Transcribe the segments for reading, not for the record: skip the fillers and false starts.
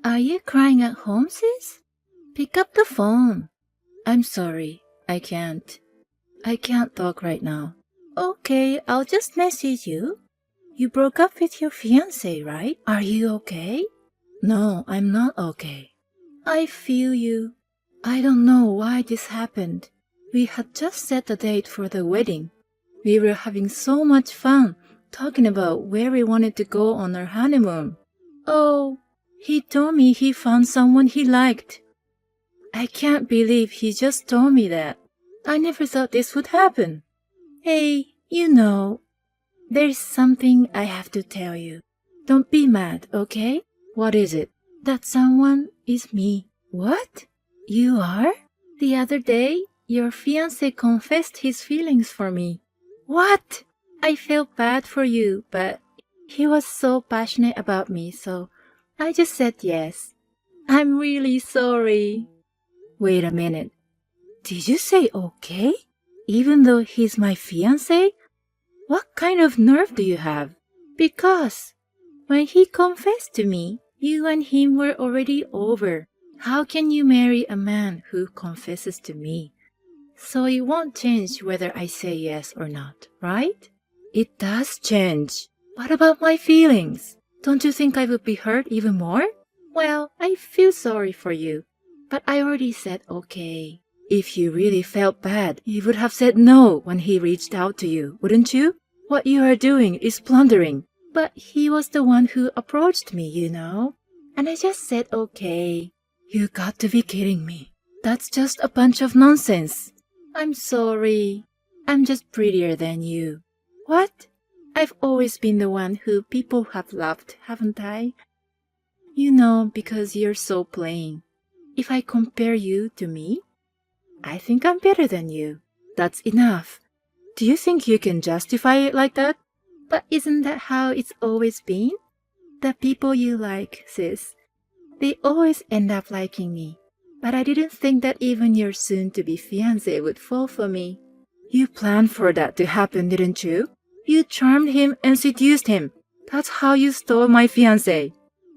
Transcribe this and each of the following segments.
Are you crying at home, sis? Pick up the phone. I'm sorry, I can't. I can't talk right now. Okay, I'll just message you. You broke up with your fiancé, right? Are you okay? No, I'm not okay. I feel you. I don't know why this happened. We had just set a date for the wedding. We were having so much fun talking about where we wanted to go on our honeymoon. Oh, he told me he found someone he liked. I can't believe he just told me that. I never thought this would happen. Hey, there's something I have to tell you. Don't be mad, okay? What is it? That someone is me. What? You are? The other day, your fiancé confessed his feelings for me. What? I felt bad for you, but he was so passionate about me, so I just said yes. I'm really sorry. Wait a minute. Did you say okay? Even though he's my fiancé? What kind of nerve do you have? Because when he confessed to me, you and him were already over. How can you marry a man who confesses to me? So it won't change whether I say yes or not, right? It does change. What about my feelings? Don't you think I would be hurt even more? Well, I feel sorry for you, but I already said okay. If you really felt bad, you would have said no when he reached out to you, wouldn't you? What you are doing is plundering. But he was the one who approached me, And I just said okay. You got to be kidding me. That's just a bunch of nonsense. I'm sorry. I'm just prettier than you. What? I've always been the one who people have loved, haven't I? Because you're so plain. If I compare you to me, I think I'm better than you. That's enough. Do you think you can justify it like that? But isn't that how it's always been? The people you like, sis, they always end up liking me. But I didn't think that even your soon-to-be fiancé would fall for me. You planned for that to happen, didn't you? You charmed him and seduced him. That's how you stole my fiancé.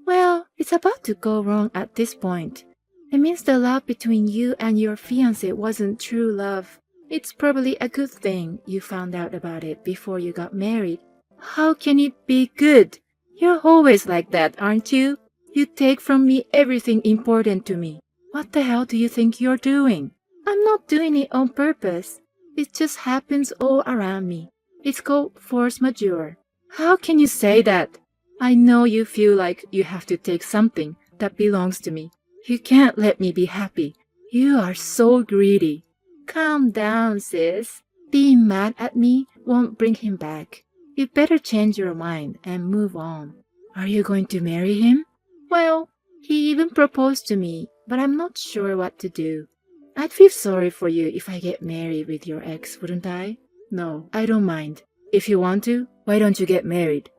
Well, it's about to go wrong at this point. It means the love between you and your fiancé wasn't true love. It's probably a good thing you found out about it before you got married. How can it be good? You're always like that, aren't you? You take from me everything important to me. What the hell do you think you're doing? I'm not doing it on purpose. It just happens all around me. It's called force majeure. How can you say that? I know you feel like you have to take something that belongs to me. You can't let me be happy. You are so greedy. Calm down, sis. Being mad at me won't bring him back. You better change your mind and move on. Are you going to marry him? Well, he even proposed to me, but I'm not sure what to do. I'd feel sorry for you if I get married with your ex, wouldn't I? No, I don't mind. If you want to, why don't you get married?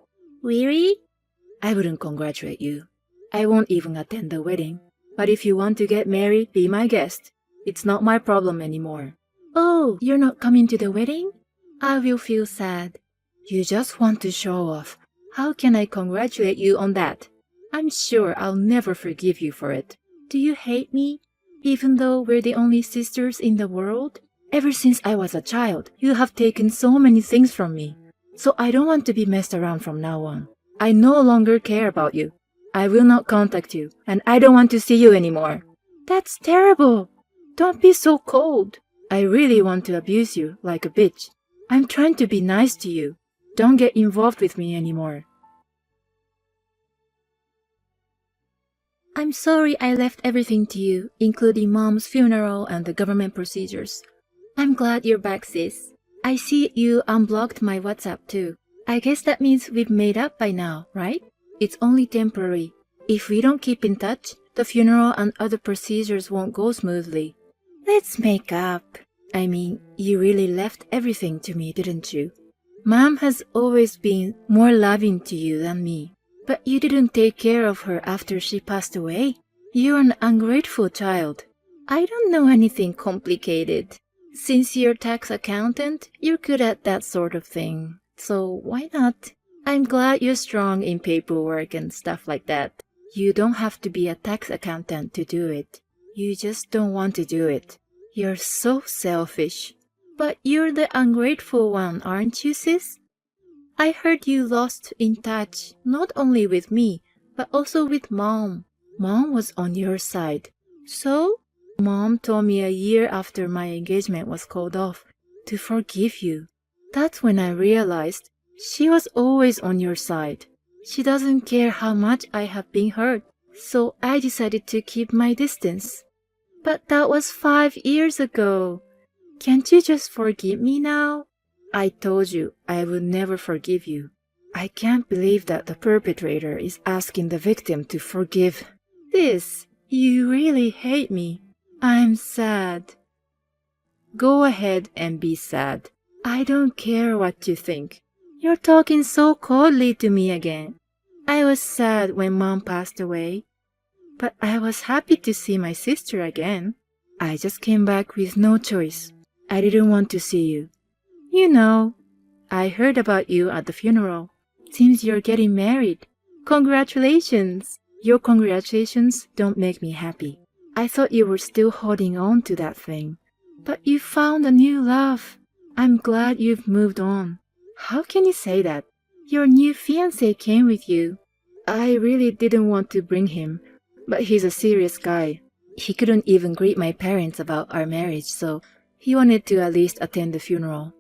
Really? I wouldn't congratulate you. I won't even attend the wedding. But if you want to get married, be my guest. It's not my problem anymore. Oh, you're not coming to the wedding? I will feel sad. You just want to show off. How can I congratulate you on that? I'm sure I'll never forgive you for it. Do you hate me? Even though we're the only sisters in the world? Ever since I was a child, you have taken so many things from me. So I don't want to be messed around from now on. I no longer care about you. I will not contact you, and I don't want to see you anymore. That's terrible. Don't be so cold. I really want to abuse you like a bitch. I'm trying to be nice to you. Don't get involved with me anymore. I'm sorry I left everything to you, including Mom's funeral and the government procedures. I'm glad you're back, sis. I see you unblocked my WhatsApp too. I guess that means we've made up by now, right? It's only temporary. If we don't keep in touch, the funeral and other procedures won't go smoothly. Let's make up. I mean, you really left everything to me, didn't you? Mom has always been more loving to you than me. But you didn't take care of her after she passed away. You're an ungrateful child. I don't know anything complicated. Since you're tax accountant, you're good at that sort of thing. So why not? I'm glad you're strong in paperwork and stuff like that. You don't have to be a tax accountant to do it. You just don't want to do it. You're so selfish. But you're the ungrateful one, aren't you, sis? I heard you lost in touch, not only with me, but also with Mom. Mom was on your side. So, Mom told me a year after my engagement was called off to forgive you. That's when I realized she was always on your side. She doesn't care how much I have been hurt, so I decided to keep my distance. But that was 5 years ago. Can't you just forgive me now? I told you I would never forgive you. I can't believe that the perpetrator is asking the victim to forgive. This, you really hate me. I'm sad. Go ahead and be sad. I don't care what you think. You're talking so coldly to me again. I was sad when Mom passed away, but I was happy to see my sister again. I just came back with no choice. I didn't want to see you. You know, I heard about you at the funeral. Seems you're getting married. Congratulations! Your congratulations don't make me happy. I thought you were still holding on to that thing. But you found a new love. I'm glad you've moved on. How can you say that? Your new fiancé came with you. I really didn't want to bring him, but he's a serious guy. He couldn't even greet my parents about our marriage, so he wanted to at least attend the funeral.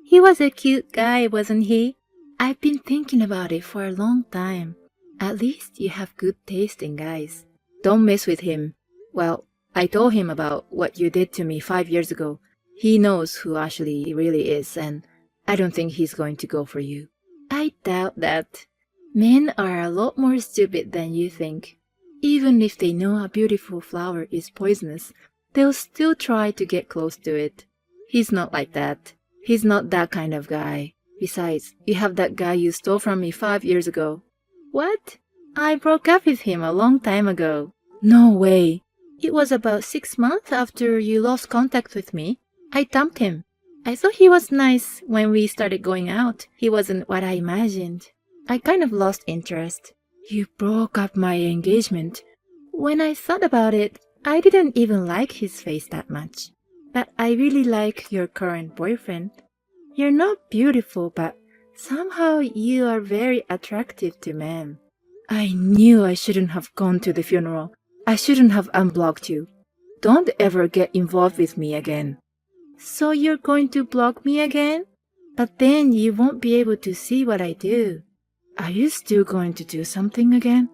He was a cute guy, wasn't he? I've been thinking about it for a long time. At least you have good taste in guys. Don't mess with him. Well, I told him about what you did to me 5 years ago. He knows who Ashley really is, and I don't think he's going to go for you. I doubt that. Men are a lot more stupid than you think. Even if they know a beautiful flower is poisonous, they'll still try to get close to it. He's not like that. He's not that kind of guy. Besides, you have that guy you stole from me 5 years ago. What? I broke up with him a long time ago. No way. It was about 6 months after you lost contact with me. I dumped him. I thought he was nice when we started going out. He wasn't what I imagined. I kind of lost interest. You broke up my engagement. When I thought about it, I didn't even like his face that much. But I really like your current boyfriend. You're not beautiful, but somehow you are very attractive to men. I knew I shouldn't have gone to the funeral. I shouldn't have unblocked you. Don't ever get involved with me again. So you're going to block me again? But then you won't be able to see what I do. Are you still going to do something again?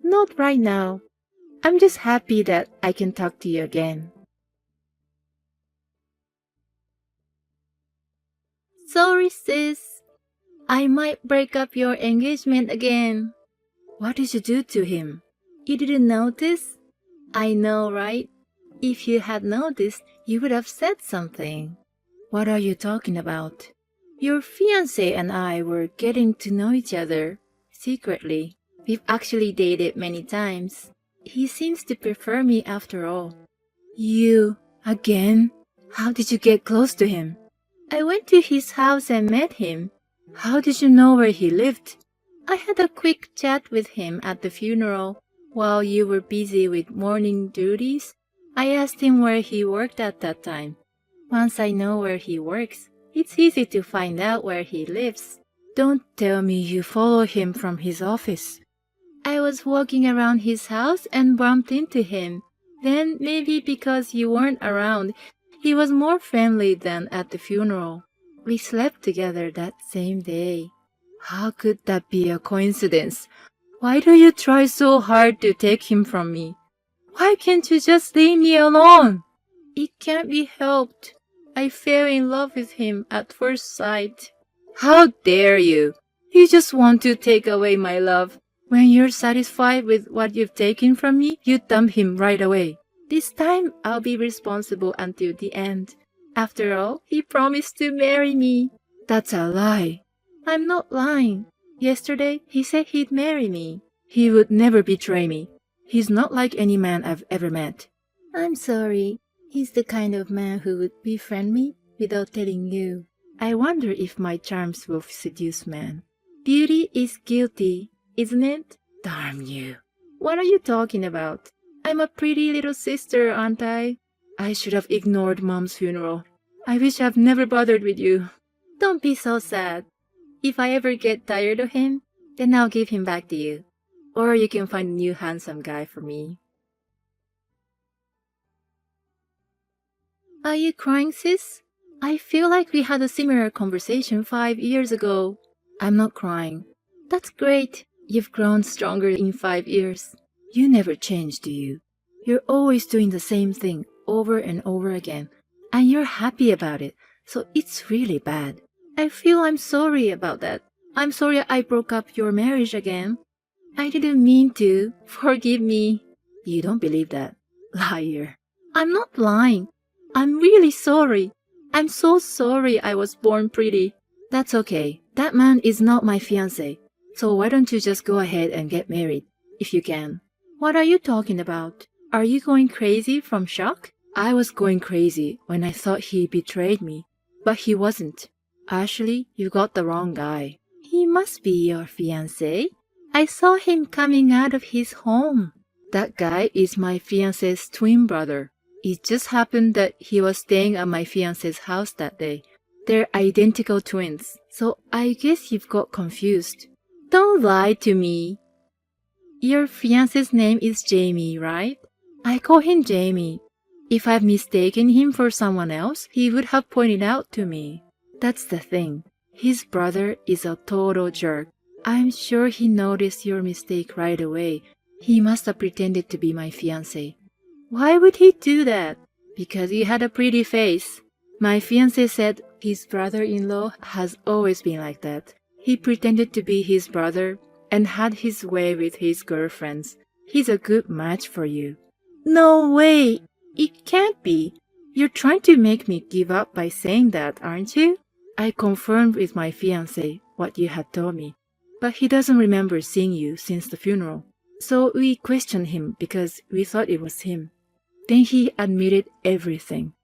Not right now. I'm just happy that I can talk to you again. Sorry, sis. I might break up your engagement again. What did you do to him? You didn't notice? I know, right? If you had noticed, you would have said something. What are you talking about? Your fiancé and I were getting to know each other secretly. We've actually dated many times. He seems to prefer me after all. You, again? How did you get close to him? I went to his house and met him. How did you know where he lived? I had a quick chat with him at the funeral while you were busy with morning duties. I asked him where he worked at that time. Once I know where he works, it's easy to find out where he lives. Don't tell me you follow him from his office. I was walking around his house and bumped into him. Then, maybe because you weren't around, he was more friendly than at the funeral. We slept together that same day. How could that be a coincidence? Why do you try so hard to take him from me? Why can't you just leave me alone? It can't be helped. I fell in love with him at first sight. How dare you? You just want to take away my love. When you're satisfied with what you've taken from me, you dump him right away. This time, I'll be responsible until the end. After all, he promised to marry me. That's a lie. I'm not lying. Yesterday, he said he'd marry me. He would never betray me. He's not like any man I've ever met. I'm sorry. He's the kind of man who would befriend me without telling you. I wonder if my charms will seduce men. Beauty is guilty, isn't it? Darn you. What are you talking about? I'm a pretty little sister, aren't I? I should have ignored Mom's funeral. I wish I've never bothered with you. Don't be so sad. If I ever get tired of him, then I'll give him back to you. Or you can find a new handsome guy for me. Are you crying, sis? I feel like we had a similar conversation 5 years ago. I'm not crying. That's great. You've grown stronger in 5 years. You never change, do you? You're always doing the same thing over and over again, and you're happy about it, so it's really bad. I feel I'm sorry about that. I'm sorry I broke up your marriage again. I didn't mean to. Forgive me. You don't believe that. Liar. I'm not lying. I'm really sorry. I'm so sorry I was born pretty. That's okay. That man is not my fiancé. So why don't you just go ahead and get married, if you can? What are you talking about? Are you going crazy from shock? I was going crazy when I thought he betrayed me, but he wasn't. Ashley, you got the wrong guy. He must be your fiancé. I saw him coming out of his home. That guy is my fiancé's twin brother. It just happened that he was staying at my fiancé's house that day. They're identical twins, so I guess you've got confused. Don't lie to me. Your fiancé's name is Jamie, right? I call him Jamie. If I've mistaken him for someone else, he would have pointed out to me. That's the thing. His brother is a total jerk. I'm sure he noticed your mistake right away. He must have pretended to be my fiancé. Why would he do that? Because you had a pretty face. My fiancé said his brother-in-law has always been like that. He pretended to be his brother and had his way with his girlfriends. He's a good match for you. No way! It can't be. You're trying to make me give up by saying that, aren't you? I confirmed with my fiancé what you had told me, but he doesn't remember seeing you since the funeral. So we questioned him because we thought it was him. Then he admitted everything.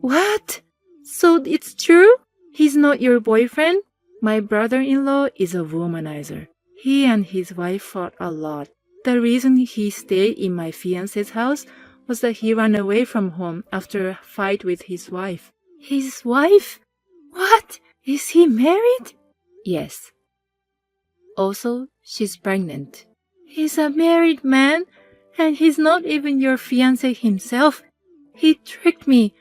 What? So it's true? He's not your boyfriend? My brother-in-law is a womanizer. He and his wife fought a lot. The reason he stayed in my fiancé's house was that he ran away from home after a fight with his wife. His wife? What? Is he married? Yes. Also, she's pregnant. He's a married man, and he's not even your fiancé himself. He tricked me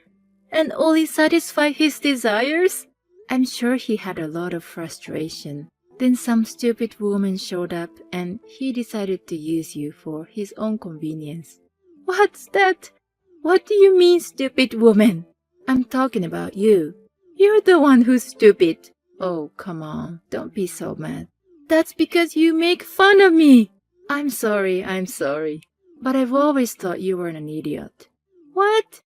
and only satisfied his desires. I'm sure he had a lot of frustration. Then some stupid woman showed up and he decided to use you for his own convenience. What's that? What do you mean, stupid woman? I'm talking about you. You're the one who's stupid. Oh, come on. Don't be so mad. That's because you make fun of me. I'm sorry. But I've always thought you were an idiot. What?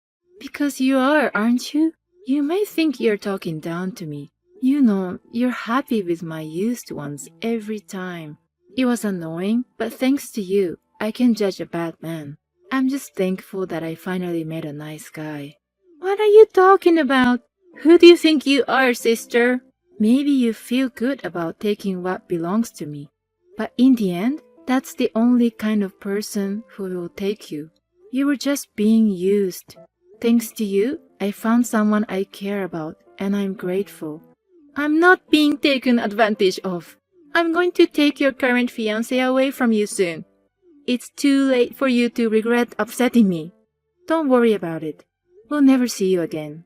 Because you are, aren't you? You may think you're talking down to me. You know, you're happy with my used ones every time. It was annoying, but thanks to you, I can judge a bad man. I'm just thankful that I finally met a nice guy. What are you talking about? Who do you think you are, sister? Maybe you feel good about taking what belongs to me. But in the end, that's the only kind of person who will take you. You were just being used. Thanks to you, I found someone I care about, and I'm grateful. I'm not being taken advantage of. I'm going to take your current fiancé away from you soon. It's too late for you to regret upsetting me. Don't worry about it. We'll never see you again.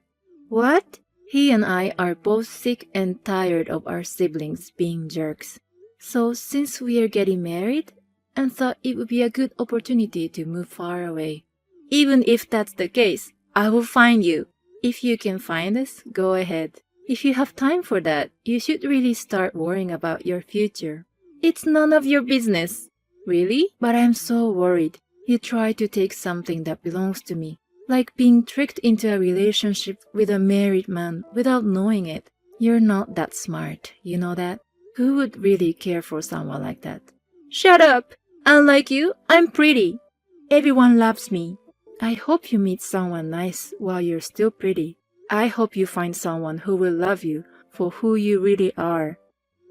What? He and I are both sick and tired of our siblings being jerks. So since we are getting married, I thought it would be a good opportunity to move far away. Even if that's the case, I will find you. If you can find us, go ahead. If you have time for that, you should really start worrying about your future. It's none of your business. Really? But I'm so worried. You try to take something that belongs to me, like being tricked into a relationship with a married man without knowing it. You're not that smart, you know that? Who would really care for someone like that? Shut up! Unlike you, I'm pretty. Everyone loves me. I hope you meet someone nice while you're still pretty. I hope you find someone who will love you for who you really are.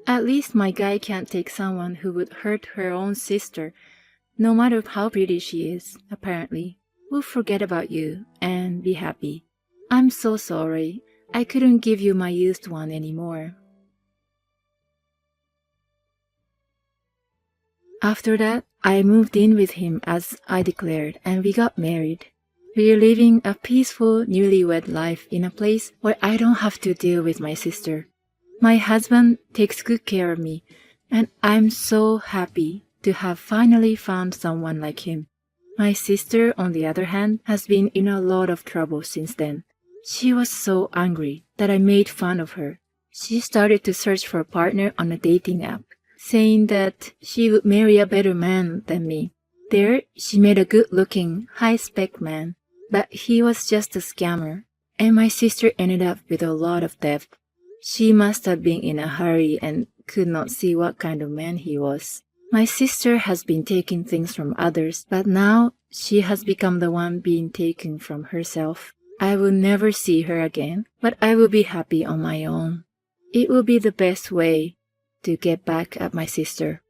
At least my guy can't take someone who would hurt her own sister no matter how pretty she is, apparently, will forget about you and be happy. I'm so sorry. I couldn't give you my used one anymore. After that, I moved in with him as I declared, and we got married. We're living a peaceful, newlywed life in a place where I don't have to deal with my sister. My husband takes good care of me, and I'm so happy to have finally found someone like him. My sister, on the other hand, has been in a lot of trouble since then. She was so angry that I made fun of her. She started to search for a partner on a dating app, saying that she would marry a better man than me. There, she met a good-looking, high-spec man, but he was just a scammer, and my sister ended up with a lot of debt. She must have been in a hurry and could not see what kind of man he was. My sister has been taking things from others, but now she has become the one being taken from herself. I will never see her again, but I will be happy on my own. It will be the best way to get back at my sister.